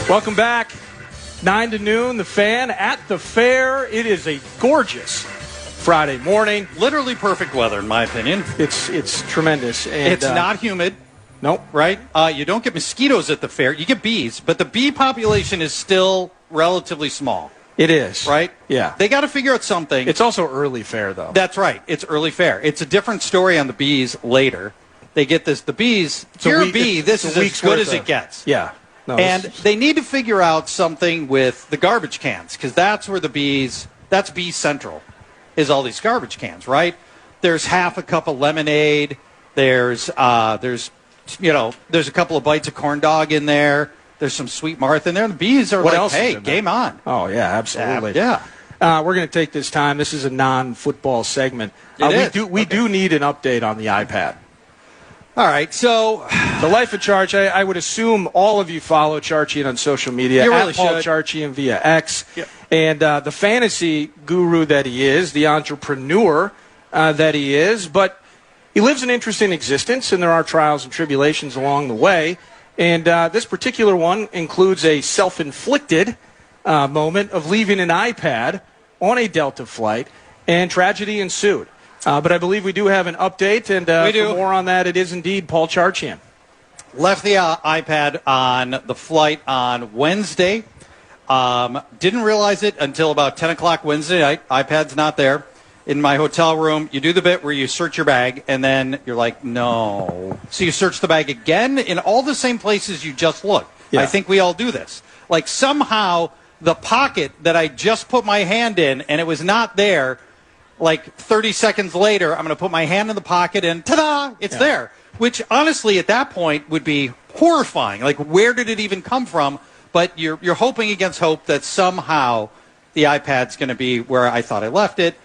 Welcome back. 9 to noon, the Fan at the Fair. It is a gorgeous Friday morning. Literally perfect weather, in my opinion. It's tremendous. And, it's not humid. Nope. Right? You don't get mosquitoes at the fair. You get bees, but the bee population is still relatively small. It is. Right? Yeah. They got to figure out something. It's also early fair, though. That's right. It's early fair. It's a different story on the bees later. They get this. The bees, this is as good as it gets. Yeah. No, and they need to figure out something with the garbage cans, because that's where that's Bee Central, is all these garbage cans, right? There's half a cup of lemonade. There's a couple of bites of corn dog in there. There's some Sweet Martha in there. And the bees are hey, game on. Oh, yeah, absolutely. Yeah. We're going to take this time. This is a non-football segment. We do need an update on the iPad. All right, so the Life of Charchi, I would assume all of you follow Charchian on social media. You really at Paul should. Charchian via X. Yep. And the fantasy guru that he is, the entrepreneur that he is. But he lives an interesting existence, and there are trials and tribulations along the way. And this particular one includes a self-inflicted moment of leaving an iPad on a Delta flight, and tragedy ensued. But I believe we do have an update, and for more on that, it is indeed Paul Charchian. Left the iPad on the flight on Wednesday. Didn't realize it until about 10 o'clock Wednesday night. iPad's not there. In my hotel room, you do the bit where you search your bag, and then you're like, no. So you search the bag again in all the same places you just looked. Yeah. I think we all do this. Like somehow the pocket that I just put my hand in, and it was not there, like 30 seconds later, I'm going to put my hand in the pocket and ta-da, it's there. Which, honestly, at that point would be horrifying. Like, where did it even come from? But you're hoping against hope that somehow the iPad's going to be where I thought I left it.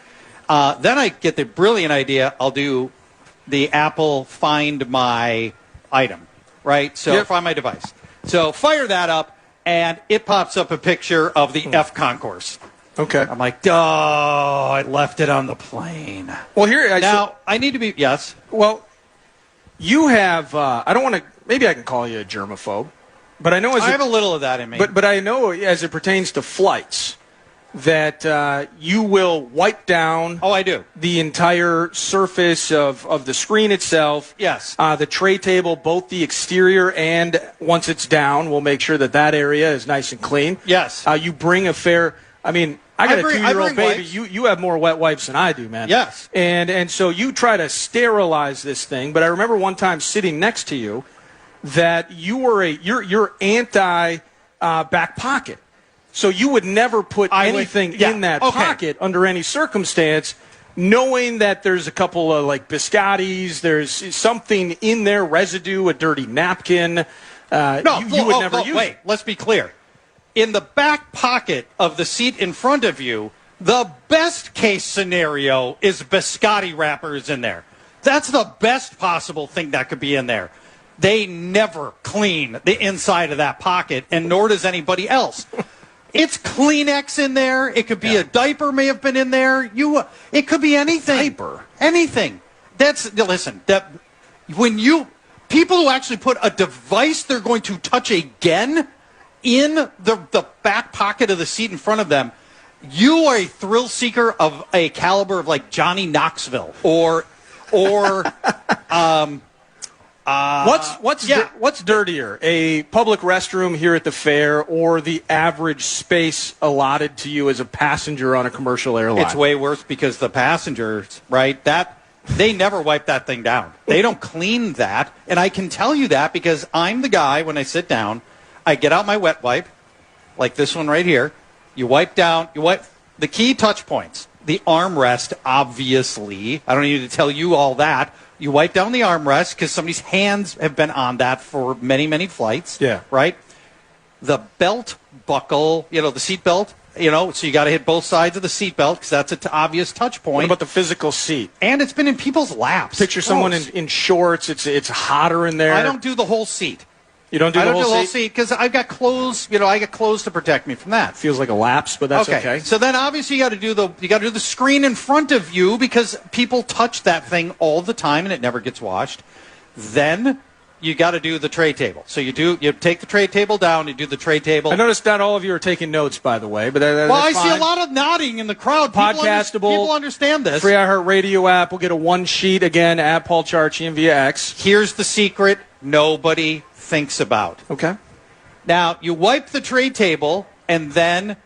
Then I get the brilliant idea, I'll do the Apple Find My Item, right? So Find My Device. So fire that up, and it pops up a picture of the F concourse. Okay. I'm like, I left it on the plane. Well, here I need to be, yes. Well, you have, I don't want to, maybe I can call you a germaphobe, but I know I have a little of that in me. But I know as it pertains to flights that you will wipe down I do. The entire surface of the screen itself. Yes. The tray table, both the exterior and once it's down, we'll make sure that area is nice and clean. Yes. You bring a fair, I got a 2-year-old baby. You have more wet wipes than I do, man. Yes. And so you try to sterilize this thing. But I remember one time sitting next to you that you were you're anti back pocket. So you would never put anything in that pocket under any circumstance, knowing that there's a couple of like biscottis, there's something in there, residue, a dirty napkin. You would never use it. Wait, let's be clear. In the back pocket of the seat in front of you, the best case scenario is biscotti wrappers in there. That's the best possible thing that could be in there. They never clean the inside of that pocket, and nor does anybody else. It's Kleenex in there. It could be a diaper may have been in there. It could be anything. Diaper. Anything. People who actually put a device they're going to touch again in the back pocket of the seat in front of them, you are a thrill seeker of a caliber of like Johnny Knoxville or what's dirtier, a public restroom here at the fair or the average space allotted to you as a passenger on a commercial airline? It's way worse because the passengers, right, they never wipe that thing down. They don't clean that, and I can tell you that because I'm the guy when I sit down, I get out my wet wipe, like this one right here. You wipe the key touch points. The armrest, obviously. I don't need to tell you all that. You wipe down the armrest because somebody's hands have been on that for many, many flights. Yeah. Right? The belt buckle, the seat belt, so you got to hit both sides of the seat belt because that's an obvious touch point. What about the physical seat? And it's been in people's laps. Picture someone in shorts. It's hotter in there. I don't do the whole seat. You don't do the whole seat? Because I've got clothes. I got clothes to protect me from that. Feels like a lapse, but that's okay. So then, obviously, you got to do the screen in front of you because people touch that thing all the time and it never gets washed. Then you got to do the tray table. So you take the tray table down, you do the tray table. I noticed not all of you are taking notes, by the way. But well, I that's see fine. a lot of nodding in the crowd. Podcastable. People understand this. Free iHeart Radio app. We'll get a one sheet again at Paul Charchian via X. Here's the secret nobody thinks about. Okay. Now, you wipe the tray table, and then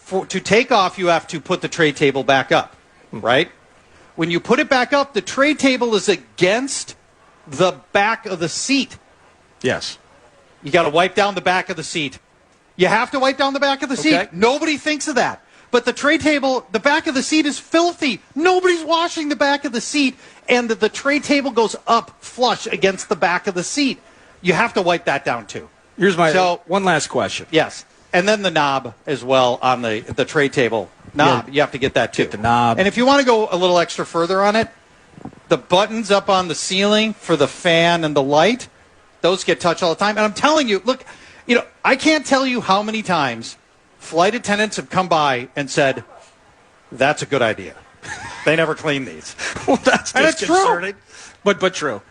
to take off, you have to put the tray table back up, right? When you put it back up, the tray table is against the back of the seat. Yes. You got to wipe down the back of the seat. You have to wipe down the back of the seat. Nobody thinks of that. But the tray table, the back of the seat is filthy. Nobody's washing the back of the seat, and the tray table goes up flush against the back of the seat. You have to wipe that down, too. Here's my one last question. Yes. And then the knob as well on the tray table. Knob, you have to get that, too. Get the knob. And if you want to go a little extra further on it, the buttons up on the ceiling for the fan and the light, those get touched all the time. And I'm telling you, look, I can't tell you how many times flight attendants have come by and said, that's a good idea. They never clean these. Well, that's disconcerting. But true.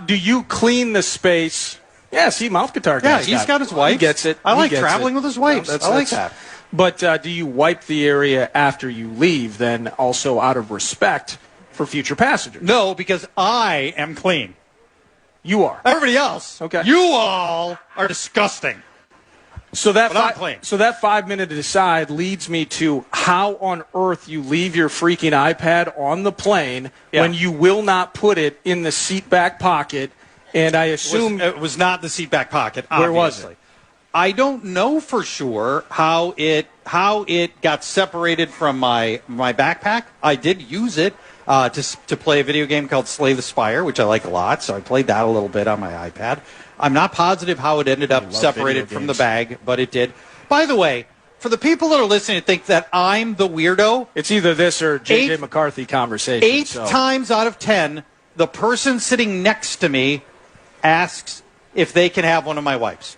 Do you clean the space? Yeah, see, mouth guitar guy. Yeah, he's got his wife. He gets it. I like traveling with his wife. I like that. But do you wipe the area after you leave, then also out of respect for future passengers? No, because I am clean. You are. Everybody else, okay. You all are disgusting. So that I'm clean. So that 5 minute aside leads me to how on earth you leave your freaking iPad on the plane when you will not put it in the seat back pocket. And I assume it was not the seat back pocket. Where was it? I don't know for sure how it got separated from my backpack. I did use it to play a video game called Slay the Spire, which I like a lot. So I played that a little bit on my iPad. I'm not positive how it ended up separated from the bag, but it did. By the way, for the people that are listening to think that I'm the weirdo, it's either this or J.J. McCarthy conversation. 8 times out of 10, the person sitting next to me asks if they can have one of my wipes.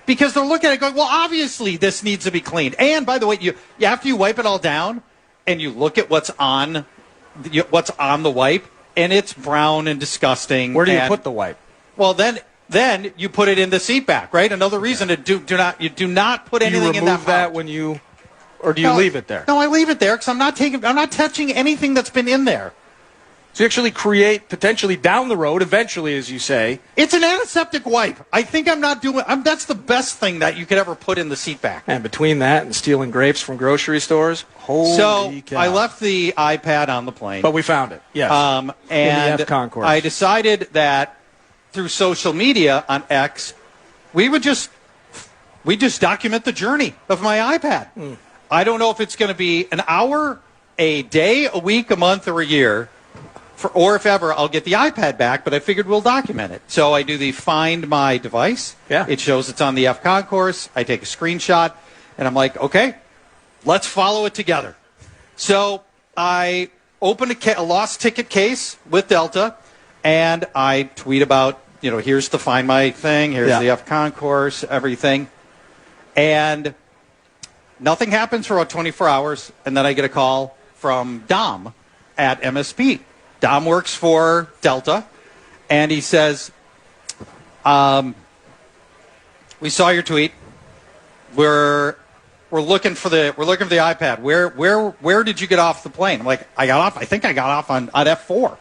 Because they're looking at it going, well, obviously this needs to be cleaned. And by the way, you after you wipe it all down and you look at what's on the wipe, and it's brown and disgusting. Where do you put the wipe? Well, then you put it in the seat back, right? Another reason to do not put anything in that. You remove that when you, or do you leave it there? No, I leave it there because I'm not touching anything that's been in there. So you actually create potentially down the road, eventually, as you say. It's an antiseptic wipe. I think I'm not doing. That's the best thing that you could ever put in the seat back. And between that and stealing grapes from grocery stores, holy cow. I left the iPad on the plane, but we found it. Yes, and in the F concourse. I decided that through social media on X, we just document the journey of my iPad. I don't know if it's going to be an hour, a day, a week, a month, or a year. Or if ever, I'll get the iPad back, but I figured we'll document it. So I do the Find My Device. Yeah. It shows it's on the F concourse. I take a screenshot, and I'm like, okay, let's follow it together. So I open a lost ticket case with Delta, and I tweet about, here's the Find My thing, here's the F concourse, everything. And nothing happens for about 24 hours, and then I get a call from Dom at MSP. Dom works for Delta, and he says, "We saw your tweet. We're looking for the iPad. Where did you get off the plane?" I'm like, I think I got off on F4. He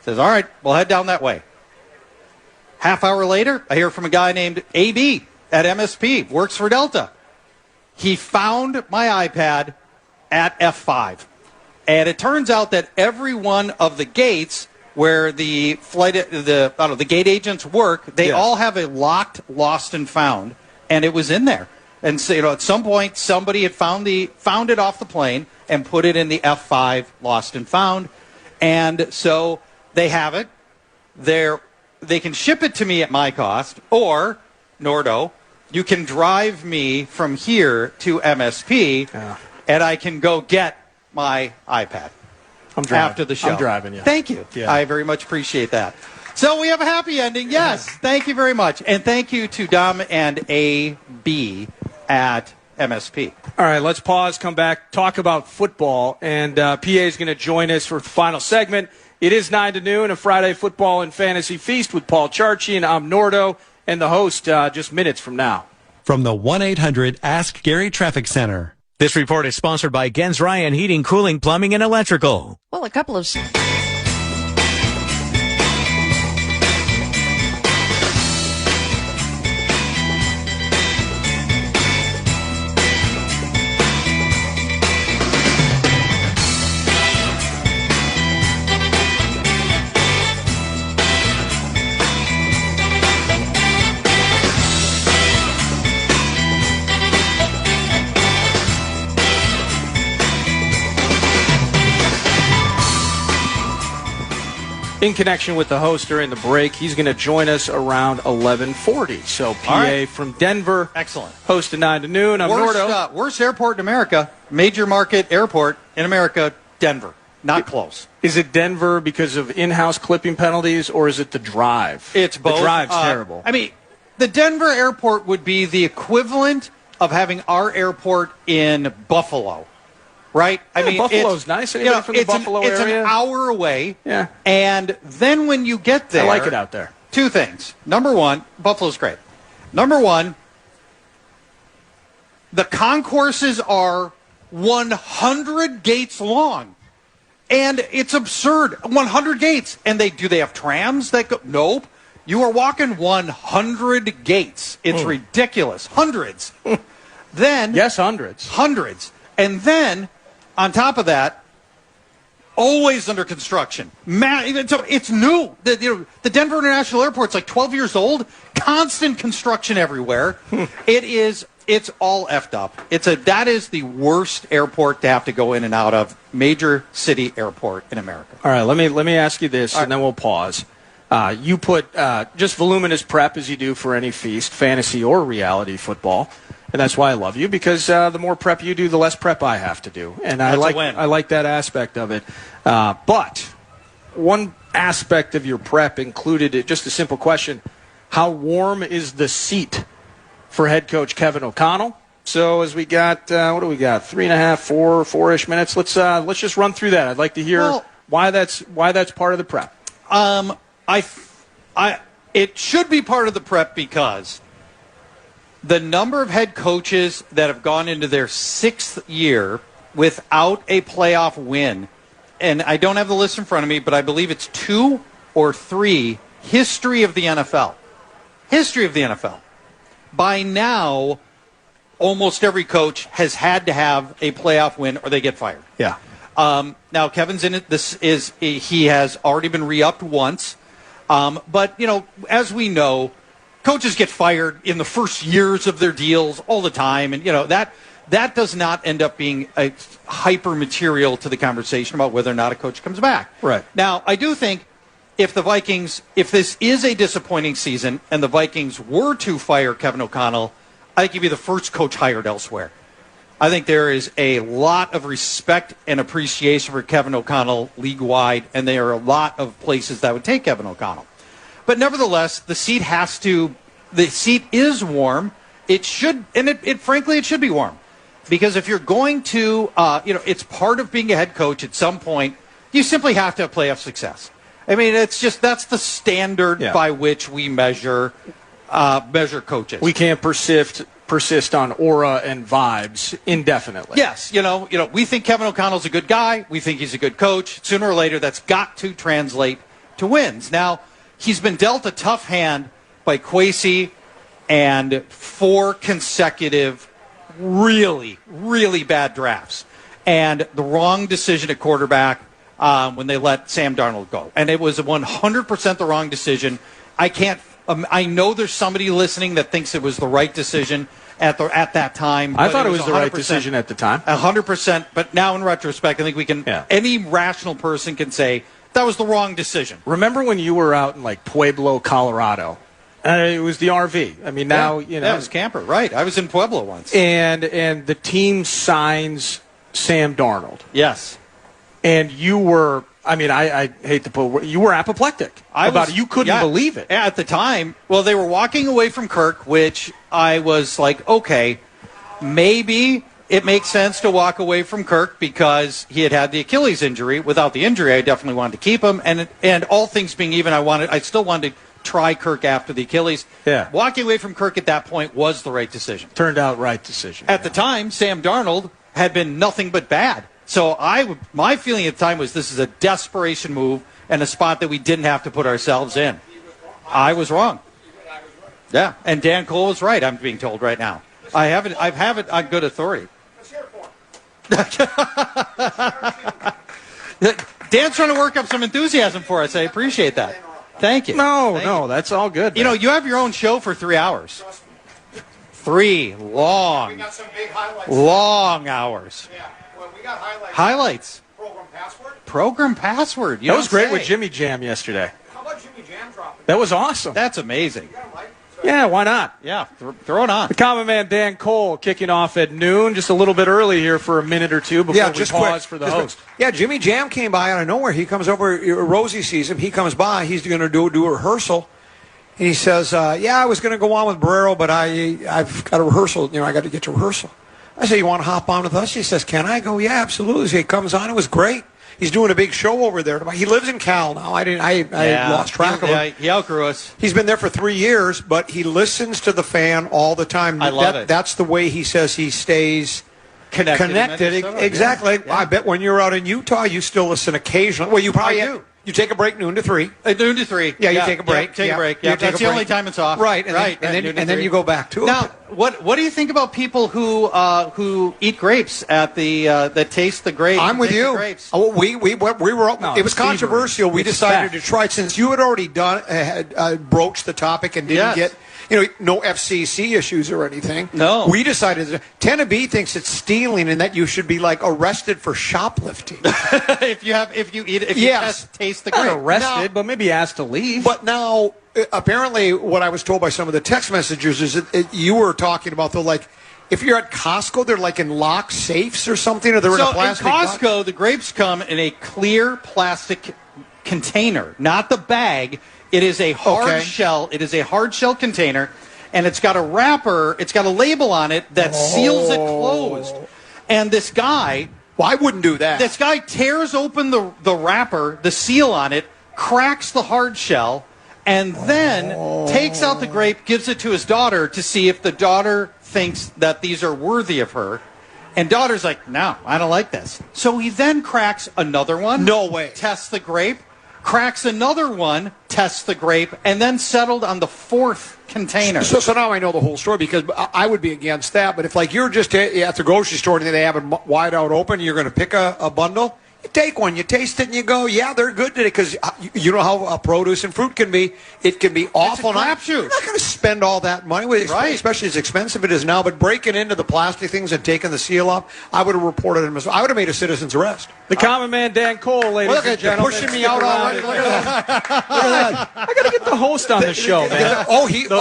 says, all right, we'll head down that way. Half hour later, I hear from a guy named AB at MSP, works for Delta. He found my iPad at F5. And it turns out that every one of the gates where the gate agents work, they all have a locked, lost, and found, and it was in there. And so, at some point, somebody had found it off the plane and put it in the F5 lost and found, and so they have it. They can ship it to me at my cost, or Nordo, you can drive me from here to MSP, and I can go get my iPad after the show. I'm driving you. Thank you. Yeah. I very much appreciate that. So we have a happy ending. Yes. Thank you very much. And thank you to Dom and AB at MSP. All right, let's pause, come back, talk about football. And PA is going to join us for the final segment. It is 9 to noon, a Friday football and fantasy feast with Paul Charchi, and I'm Nordo, and the host just minutes from now. From the 1-800-ASK-GARY Traffic Center. This report is sponsored by Gens Ryan Heating, Cooling, Plumbing, and Electrical. Well, a couple of... In connection with the host during the break, he's going to join us around 11:40. So PA from Denver. Excellent. Host at 9 to noon. I'm Nordo. Worst airport in America, major market airport in America, Denver. Not close. Is it Denver because of in-house clipping penalties, or is it the drive? It's both. The drive's terrible. I mean, the Denver airport would be the equivalent of having our airport in Buffalo. Right? Yeah, I mean, Buffalo's nice. Anybody from the Buffalo area? It's an hour away. Yeah. And then when you get there... I like it out there. Two things. Number one, Buffalo's great. Number one, the concourses are 100 gates long. And it's absurd. 100 gates. And they have trams that go... Nope. You are walking 100 gates. It's ridiculous. Hundreds. Then... Yes, hundreds. Hundreds. And then... On top of that, always under construction. It's new. The Denver International Airport's like 12 years old. Constant construction everywhere. It's all effed up. That is the worst airport to have to go in and out of. Major city airport in America. All right, let me ask you this, and then we'll pause. You put just voluminous prep as you do for any feast, fantasy or reality football. And that's why I love you, because the more prep you do, the less prep I have to do. And I like that aspect of it. But one aspect of your prep included just a simple question: how warm is the seat for head coach Kevin O'Connell? So as we got, what do we got? 3.5, 4-ish minutes. Let's just run through that. I'd like to hear why that's part of the prep. It should be part of the prep because the number of head coaches that have gone into their 6th year without a playoff win, and I don't have the list in front of me, but I believe it's 2 or 3, history of the NFL. History of the NFL. By now, almost every coach has had to have a playoff win or they get fired. Yeah. Now, Kevin's in it. He has already been re-upped once. But, as we know, coaches get fired in the first years of their deals all the time, and that does not end up being a hyper material to the conversation about whether or not a coach comes back. Right. Now, I do think if this is a disappointing season and the Vikings were to fire Kevin O'Connell, I think he'd be the first coach hired elsewhere. I think there is a lot of respect and appreciation for Kevin O'Connell league-wide, and there are a lot of places that would take Kevin O'Connell. But nevertheless, the seat is warm. It should, and frankly, it should be warm. Because if you're going to, it's part of being a head coach at some point, you simply have to have playoff success. I mean, that's the standard by which we measure coaches. We can't persist on aura and vibes indefinitely. Yes, we think Kevin O'Connell's a good guy. We think he's a good coach. Sooner or later, that's got to translate to wins. Now, he's been dealt a tough hand by Kwesi and 4 consecutive really, really bad drafts. And the wrong decision at quarterback when they let Sam Darnold go. And it was 100% the wrong decision. I know there's somebody listening that thinks it was the right decision at that time. I thought it was the right decision at the time. 100%. But now in retrospect, I think we can. Yeah. Any rational person can say that was the wrong decision. Remember when you were out in like Pueblo, Colorado? It was the RV. I mean, now it was camper. Right. I was in Pueblo once. And the team signs Sam Darnold. Yes. And you were. I mean, I hate to put. You were apoplectic about it. You couldn't believe it at the time. Well, they were walking away from Kirk, which I was like, okay, maybe it makes sense to walk away from Kirk because he had the Achilles injury. Without the injury, I definitely wanted to keep him. And all things being even, I still wanted to try Kirk after the Achilles. Yeah. Walking away from Kirk at that point was the right decision. Turned out right decision. At the time, Sam Darnold had been nothing but bad. So my feeling at the time was this is a desperation move and a spot that we didn't have to put ourselves in. I was wrong. Yeah, and Dan Cole was right, I'm being told right now. I have it on good authority. Dan's trying to work up some enthusiasm for us. I appreciate that. Thank you. No, that's all good. You know, you have your own show for 3 hours. 3 long, We got some big highlights. long hours. Yeah, well, we got highlights. Highlights. Program password. Program password. That was great with Jimmy Jam yesterday. How about Jimmy Jam dropping? That was awesome. That's amazing. You got a mic? Yeah, why not? Yeah, throw it on. The common man Dan Cole kicking off at noon, just a little bit early here for a minute or two before we pause for the host. Yeah, Jimmy Jam came by out of nowhere. He comes over, Rosie sees him. He comes by. He's going to do a rehearsal. And he says, I was going to go on with Barrero, but I've got a rehearsal. I got to get to rehearsal. I said, you want to hop on with us? He says, can I? I go, yeah, absolutely. So he comes on. It was great. He's doing a big show over there. He lives in Cal now. I lost track of him. He outgrew us. He's been there for 3 years, but he listens to the fan all the time. I love it. That's the way he says he stays connected. Exactly. Yeah. I bet when you're out in Utah, you still listen occasionally. Well, you probably do. You take a break noon to 3. Noon to 3. Yeah, you take a break. Take a break. You Yeah, take that's a the only break. time it's off. Right. And right. then you go back to it. Now, what do you think about people who eat grapes at the that taste the grapes? I'm with taste you. The grapes? Oh, we were. No, it was controversial. We decided to try it since you had already broached the topic and didn't get no FCC issues or anything. No. We decided Tennessee thinks it's stealing and that you should be arrested for shoplifting. if you eat it, if you taste the grape. Not arrested, but maybe asked to leave. But now, apparently, what I was told by some of the text messengers is that you were talking about if you're at Costco, they're in locked safes or something, or they're in a plastic. In Costco, the grapes come in a clear plastic container, not the bag. It is a hard shell. It is a hard shell container, and it's got a wrapper. It's got a label on it that seals it closed. And this guy, I wouldn't do that. This guy tears open the wrapper, the seal on it, cracks the hard shell, and then takes out the grape, gives it to his daughter to see if the daughter thinks that these are worthy of her. And daughter's like, no, I don't like this. So he then cracks another one. No way. Tests the grape. Cracks another one, tests the grape, and then settled on the 4th container. So now I know the whole story because I would be against that. But if you're just at the grocery store and they have it wide out open, you're going to pick a bundle. You take one, you taste it, and you go, yeah, they're good today. Because you know how produce and fruit can be. It can be awful. It's a crapshoot. You're not going to spend all that money, especially as expensive it is now. But breaking into the plastic things and taking the seal off, I would have reported him. I would have made a citizen's arrest. The common man Dan Cole, ladies and gentlemen. Pushing me out already. Look at that. I got to get the host on the show, man.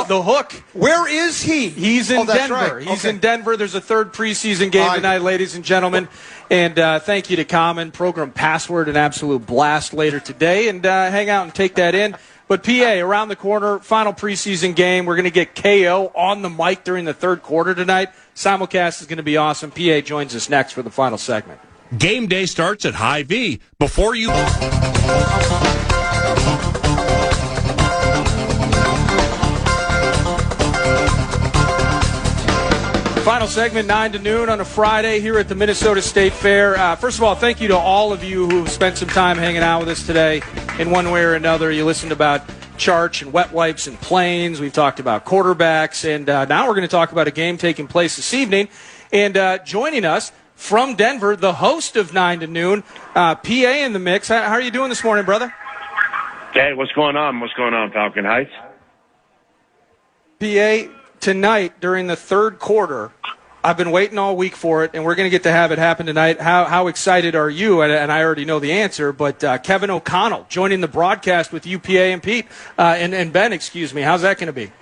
The hook. Where is he? He's in Denver. Right. He's in Denver. There's a third preseason game tonight, ladies and gentlemen. And thank you to Common. Program password, an absolute blast later today. And hang out and take that in. But PA, around the corner, final preseason game. We're going to get KO on the mic during the third quarter tonight. Simulcast is going to be awesome. PA joins us next for the final segment. Game day starts at Hy-Vee. Before you... Final segment, 9 to noon on a Friday here at the Minnesota State Fair. First of all, thank you to all of you who have spent some time hanging out with us today in one way or another. You listened about Charch and wet wipes and planes. We've talked about quarterbacks. And now we're going to talk about a game taking place this evening. And joining us from Denver, the host of 9 to noon, PA in the mix. How are you doing this morning, brother? Hey, what's going on? What's going on, Falcon Heights? PA, tonight during the third quarter, I've been waiting all week for it, and we're going to get to have it happen tonight. How excited are you? And I already know the answer, but Kevin O'Connell joining the broadcast with you, PA and Pete, and Ben, excuse me. How's that going to be?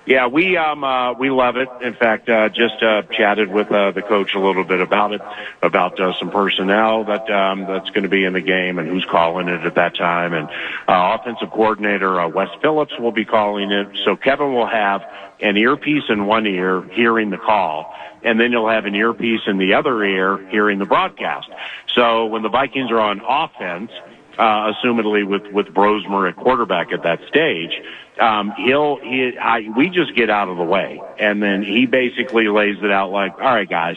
Yeah, we love it. In fact, just chatted with the coach a little bit about it, about some personnel that's going to be in the game and who's calling it at that time. And offensive coordinator Wes Phillips will be calling it. So Kevin will have an earpiece in one ear hearing the call, and then you'll have an earpiece in the other ear hearing the broadcast. So when the Vikings are on offense, assumedly with Brosmer at quarterback at that stage, we just get out of the way, and then he basically lays it out like, all right, guys,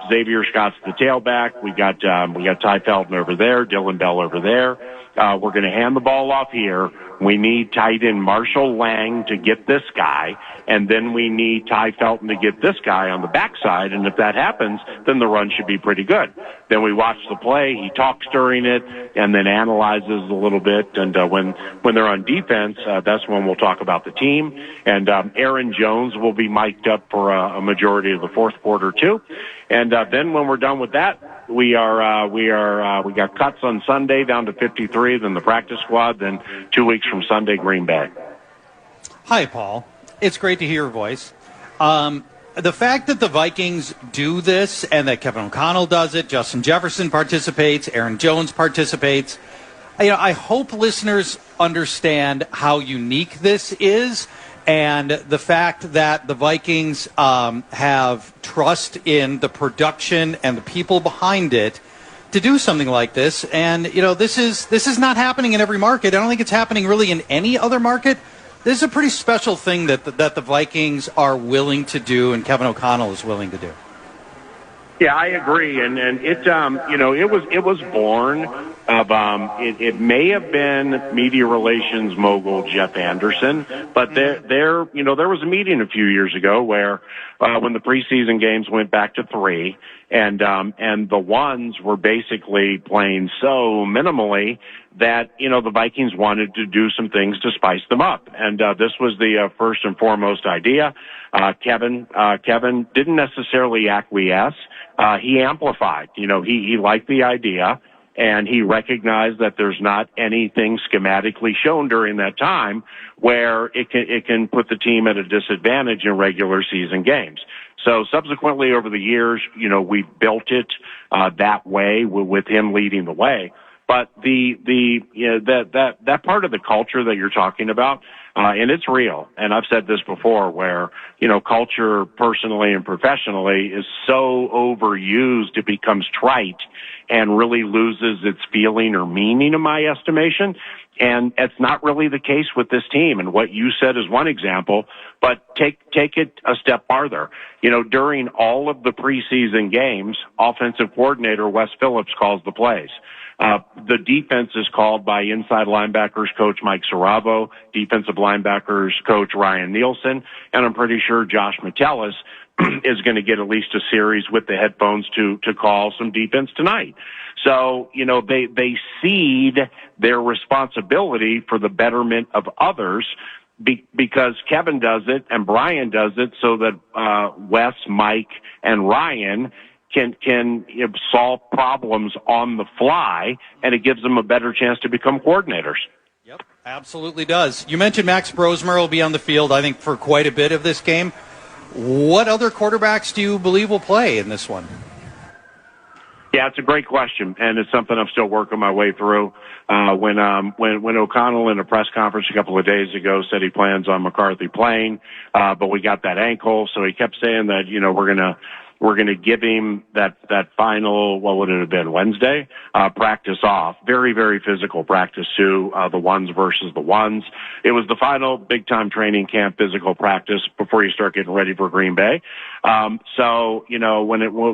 Xavier Scott's the tailback. We got Ty Felton over there, Dylan Bell over there. We're going to hand the ball off here. We need tight end Marshall Lang to get this guy, and then we need Ty Felton to get this guy on the backside, and if that happens, then the run should be pretty good. Then we watch the play. He talks during it and then analyzes a little bit, and when they're on defense, that's when we'll talk about the team. And Aaron Jones will be mic'd up for a majority of the fourth quarter, too. And then when we're done with that, we got cuts on Sunday down to 53, then the practice squad, then 2 weeks from Sunday, Green Bay. Hi, Paul. It's great to hear your voice. The fact that the Vikings do this and that Kevin O'Connell does it, Justin Jefferson participates, Aaron Jones participates, I hope listeners understand how unique this is, and the fact that the Vikings have trust in the production and the people behind it to do something like this. And this is not happening in every market. I don't think it's happening really in any other market. This is a pretty special thing that the Vikings are willing to do, and Kevin O'Connell is willing to do. Yeah, I agree, and it it was born of it may have been media relations mogul Jeff Anderson, but there was a meeting a few years ago where when the preseason games went back to 3, and the ones were basically playing so minimally that the Vikings wanted to do some things to spice them up, and this was the first and foremost idea. Kevin didn't necessarily acquiesce. He amplified. He liked the idea, and he recognized that there's not anything schematically shown during that time where it can put the team at a disadvantage in regular season games. So subsequently over the years, we built it that way with him leading the way. But that part of the culture that you're talking about, and it's real, and I've said this before, where culture personally and professionally is so overused it becomes trite and really loses its feeling or meaning, in my estimation. And it's not really the case with this team. And what you said is one example, but take it a step farther. During all of the preseason games, offensive coordinator Wes Phillips calls the plays. The defense is called by inside linebackers coach Mike Saravo, defensive linebackers coach Ryan Nielsen, and I'm pretty sure Josh Metellus is going to get at least a series with the headphones to call some defense tonight. So, they cede their responsibility for the betterment of others because Kevin does it and Brian does it so that Wes, Mike, and Ryan can solve problems on the fly, and it gives them a better chance to become coordinators. Yep, absolutely does. You mentioned Max Brosmer will be on the field, I think, for quite a bit of this game. What other quarterbacks do you believe will play in this one? Yeah, it's a great question, and it's something I'm still working my way through. When O'Connell in a press conference a couple of days ago said he plans on McCarthy playing, but we got that ankle, so he kept saying that we're gonna give him that final, what would it have been, Wednesday, practice off. Very, very physical practice too, the ones versus the ones. It was the final big time training camp physical practice before you start getting ready for Green Bay.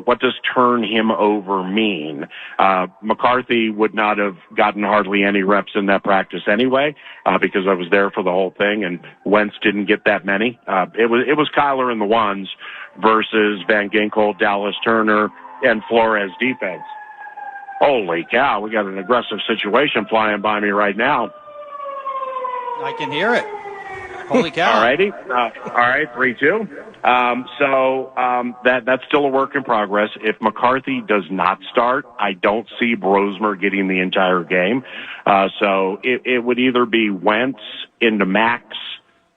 What does turn him over mean? McCarthy would not have gotten hardly any reps in that practice anyway, because I was there for the whole thing, and Wentz didn't get that many. It was Kyler in the ones versus Van Ginkel, Dallas Turner, and Flores defense. Holy cow, we got an aggressive situation flying by me right now. I can hear it. Holy cow. All righty. All right, 3-2. That's still a work in progress. If McCarthy does not start, I don't see Brosmer getting the entire game. So it would either be Wentz into Max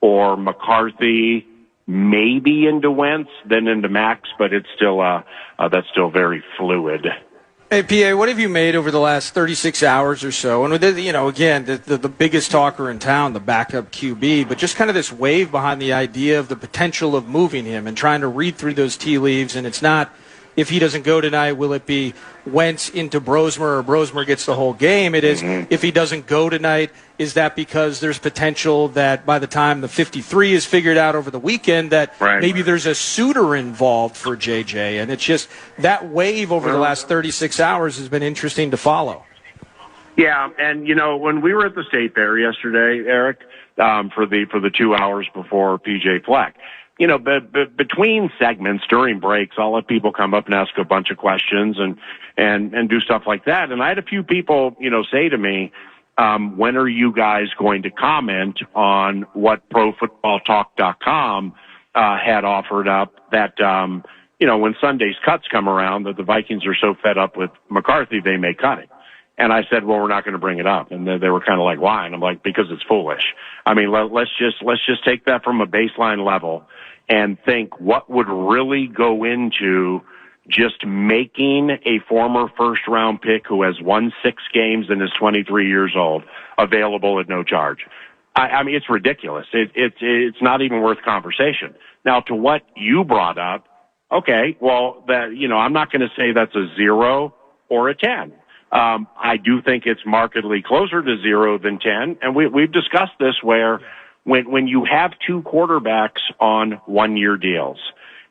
or McCarthy, maybe into Wentz, then into Max, but it's still that's still very fluid. Hey, PA, what have you made over the last 36 hours or so? And, again, the biggest talker in town, the backup QB, but just kind of this wave behind the idea of the potential of moving him and trying to read through those tea leaves. And it's not, if he doesn't go tonight, will it be Wentz into Brosmer or Brosmer gets the whole game? It is, if he doesn't go tonight, is that because there's potential that by the time the 53 is figured out over the weekend that maybe there's a suitor involved for JJ? And it's just that wave over the last 36 hours has been interesting to follow. Yeah, and, when we were at the State Fair yesterday, Eric, for the 2 hours before PJ Fleck, between segments during breaks, I'll let people come up and ask a bunch of questions and do stuff like that. And I had a few people, say to me, when are you guys going to comment on what ProFootballTalk.com had offered up that, when Sunday's cuts come around, that the Vikings are so fed up with McCarthy, they may cut it. And I said, well, we're not going to bring it up. And they were kind of like, why? And I'm like, because it's foolish. I mean, let's just take that from a baseline level and think what would really go into just making a former first-round pick who has won 6 games and is 23 years old available at no charge. I mean, it's ridiculous. It's not even worth conversation. Now, to what you brought up, okay, well, I'm not going to say that's a 0 or a 10. I do think it's markedly closer to 0 than 10, and we've discussed this where when you have 2 quarterbacks on 1-year deals,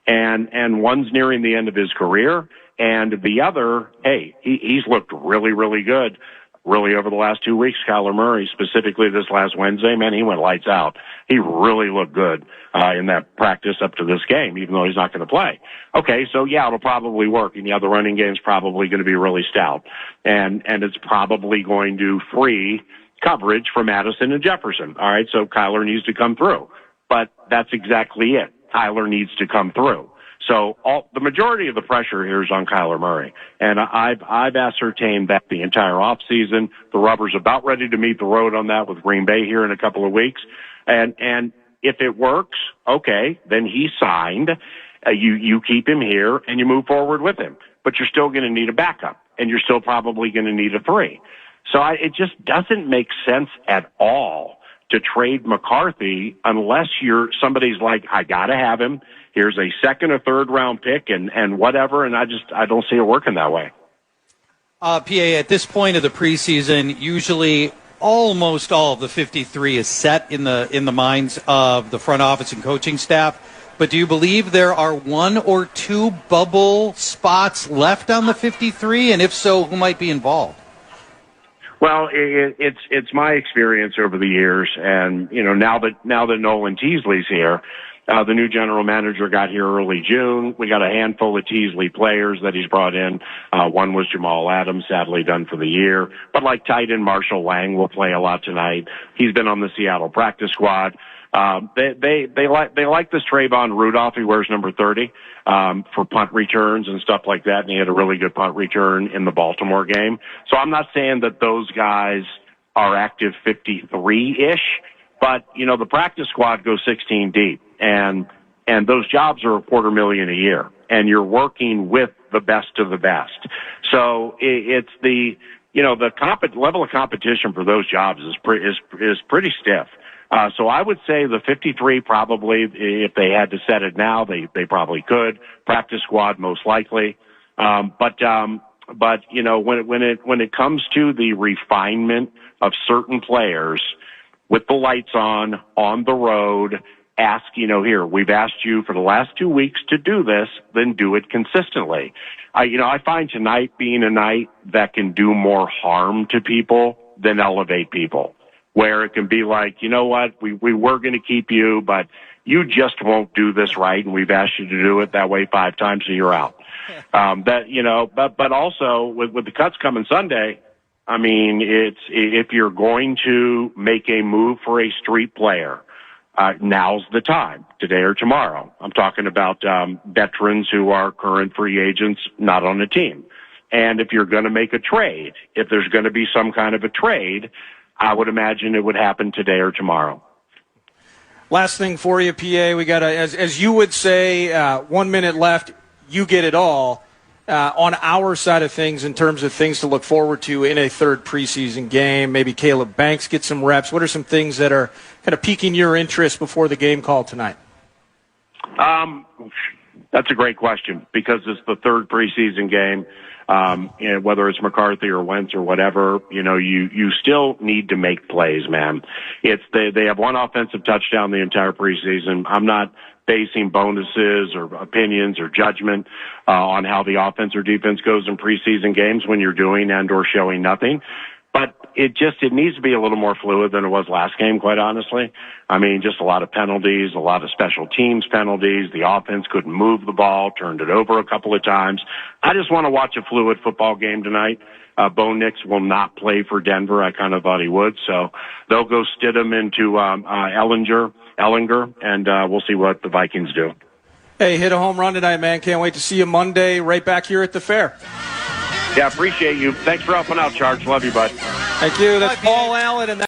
and one's nearing the end of his career, and the other, hey, he's looked really, really good, really over the last 2 weeks. Kyler Murray, specifically this last Wednesday, man, he went lights out. He really looked good in that practice up to this game, even though he's not going to play. Okay, so yeah, it'll probably work, and the running game's probably going to be really stout, and it's probably going to free coverage for Madison and Jefferson. All right, so Kyler needs to come through, but that's exactly it. Kyler needs to come through. So the majority of the pressure here is on Kyler Murray, and I've ascertained that the entire offseason. The rubber's about ready to meet the road on that with Green Bay here in a couple of weeks, and if it works, okay, then he's signed. You keep him here and you move forward with him, but you're still going to need a backup, and you're still probably going to need a 3. So it just doesn't make sense at all to trade McCarthy unless somebody's like, I got to have him. Here's a 2nd or 3rd round pick and whatever. And I don't see it working that way. PA, at this point of the preseason, usually almost all of the 53 is set in the minds of the front office and coaching staff. But do you believe there are 1 or 2 bubble spots left on the 53? And if so, who might be involved? Well, it's my experience over the years, and now that Nolan Teasley's here, the new general manager got here early June. We got a handful of Teasley players that he's brought in. One was Jamal Adams, sadly done for the year, but like tight end Marshall Lang will play a lot tonight. He's been on the Seattle practice squad. They like this Trayvon Rudolph. He wears number 30 for punt returns and stuff like that, and he had a really good punt return in the Baltimore game. So I'm not saying that those guys are active 53-ish, but the practice squad goes 16 deep, and those jobs are $250,000 a year, and you're working with the best of the best. So it's the level of competition for those jobs is pretty stiff. So I would say the 53 probably, if they had to set it now, they probably could. Practice squad most likely. But when it comes to the refinement of certain players with the lights on the road, here, we've asked you for the last 2 weeks to do this, then do it consistently. I find tonight being a night that can do more harm to people than elevate people, where it can be like, you know what, we were going to keep you, but you just won't do this right, and we've asked you to do it that way 5 times, so you're out. But also with the cuts coming Sunday, I mean, if you're going to make a move for a street player, now's the time, today or tomorrow. I'm talking about veterans who are current free agents, not on a team. And if you're going to make a trade, if there's going to be some kind of a trade, I would imagine it would happen today or tomorrow. Last thing for you, PA. We got as you would say, 1 minute left. You get it all. On our side of things, in terms of things to look forward to in a third preseason game, maybe Caleb Banks gets some reps. What are some things that are kind of piquing your interest before the game call tonight? That's a great question because it's the third preseason game. And whether it's McCarthy or Wentz or whatever, you still need to make plays, man. They have one offensive touchdown the entire preseason. I'm not basing bonuses or opinions or judgment on how the offense or defense goes in preseason games when you're doing and or showing nothing. But it needs to be a little more fluid than it was last game, quite honestly. I mean, just a lot of penalties, a lot of special teams penalties. The offense couldn't move the ball, turned it over a couple of times. I just want to watch a fluid football game tonight. Bo Nix will not play for Denver. I kind of thought he would. So they'll go Stidham into Ellinger, and we'll see what the Vikings do. Hey, hit a home run tonight, man. Can't wait to see you Monday right back here at the fair. Yeah, appreciate you. Thanks for helping out, Charge. Love you, bud. Thank you. That's Paul Allen. And